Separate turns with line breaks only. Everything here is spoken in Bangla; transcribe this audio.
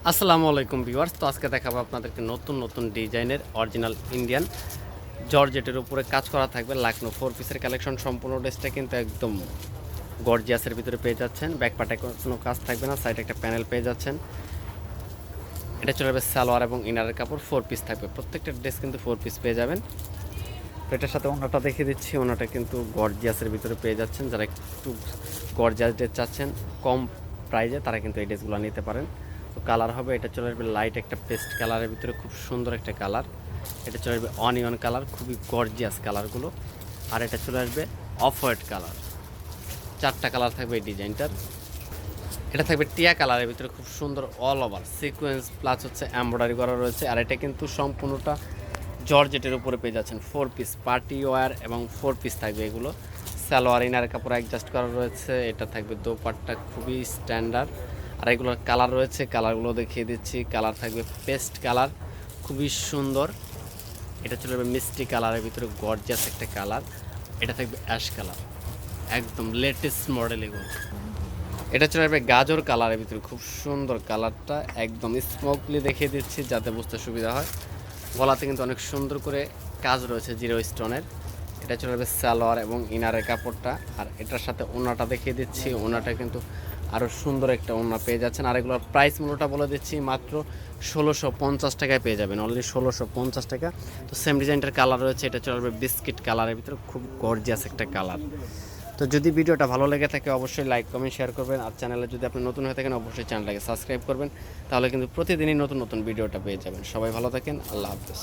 আসসালামু আলাইকুম ভিউয়ার্স। তো আজকে দেখাবো আপনাদেরকে নতুন নতুন ডিজাইনের অরিজিনাল ইন্ডিয়ান জর্জেটের উপরে কাজ করা থাকবে লাকনো 4 পিসের কালেকশন। সম্পূর্ণ ড্রেসটা কিন্তু একদম গর্জিয়াসের ভিতরে পেয়ে যাচ্ছেন। ব্যাক পার্টে কোনো কাজ থাকবে না, সাইডে একটা প্যানেল পেয়ে যাচ্ছেন। এটা চলে যাবে সালোয়ার এবং ইনারের কাপড় 4 পিস থাকবে। প্রত্যেকটা ড্রেস কিন্তু 4 পিস পেয়ে যাবেন। তো এটার সাথে ওনাটা দেখিয়ে দিচ্ছি, ওনাটা কিন্তু গর্জিয়াসের ভিতরে পেয়ে যাচ্ছেন। যারা একটু গর্জিয়াস ড্রেস চাচ্ছেন কম প্রাইজে, তারা কিন্তু এই ড্রেসগুলো নিতে পারেন। তো কালার হবে, এটা চলে আসবে লাইট একটা পেস্ট কালারের ভিতরে, খুব সুন্দর একটা কালার। এটা চলে আসবে অনিয়ন কালার, খুবই গর্জিয়াস কালারগুলো। আর এটা চলে আসবে অফ হোয়াইট কালার। 4টা কালার থাকবে এই ডিজাইনটার। এটা থাকবে টিয়া কালারের ভিতরে, খুব সুন্দর অল ওভার সিকোয়েন্স প্লাস হচ্ছে এমব্রয়ডারি করা রয়েছে। আর এটা কিন্তু সম্পূর্ণটা জর্জেটের উপরে পেয়ে যাচ্ছেন। 4 পিস পার্টি ওয়্যার এবং 4 পিস থাকবে এগুলো। সালোয়ার ইনার কাপড় অ্যাডজাস্ট করা রয়েছে। এটা থাকবে দোপাট্টা, খুবই স্ট্যান্ডার্ড। আর এগুলোর কালার রয়েছে, কালারগুলো দেখিয়ে দিচ্ছি। কালার থাকবে পেস্ট কালার, খুবই সুন্দর। এটা চলে যাবে মিষ্টি কালারের ভিতরে, গর্জিয়াস একটা কালার। এটা থাকবে অ্যাশ কালার, একদম লেটেস্ট মডেল এগুলো। এটা চলে যাবে গাজর কালারের ভিতরে, খুব সুন্দর কালারটা, একদম স্মোকলি দেখিয়ে দিচ্ছি যাতে বুঝতে সুবিধা হয়। গলাতে কিন্তু অনেক সুন্দর করে কাজ রয়েছে জিরো স্টোনের। এটা চলে যাবে সালোয়ার এবং ইনারের কাপড়টা। আর এটার সাথে ওড়নাটা দেখিয়ে দিচ্ছি, ওড়নাটা কিন্তু আরও সুন্দর একটা ওড়না পেয়ে যাচ্ছেন। আর এগুলোর প্রাইস মূল্যটা বলে দিচ্ছি, মাত্র 1650 টাকায় পেয়ে যাবেন, অনলি 1650 টাকা। তো সেম ডিজাইনটার কালার রয়েছে, এটা চলে যাবে বিস্কিট কালারের ভিতরে, খুব গর্জিয়াস একটা কালার। তো যদি ভিডিওটা ভালো লেগে থাকে অবশ্যই লাইক কমেন্ট শেয়ার করবেন। আর চ্যানেলে যদি আপনি নতুন হয়ে থাকেন অবশ্যই চ্যানেলটাকে সাবস্ক্রাইব করবেন, তাহলে কিন্তু প্রতিদিনই নতুন নতুন ভিডিওটা পেয়ে যাবেন। সবাই ভালো থাকেন, আল্লাহ হাফেজ।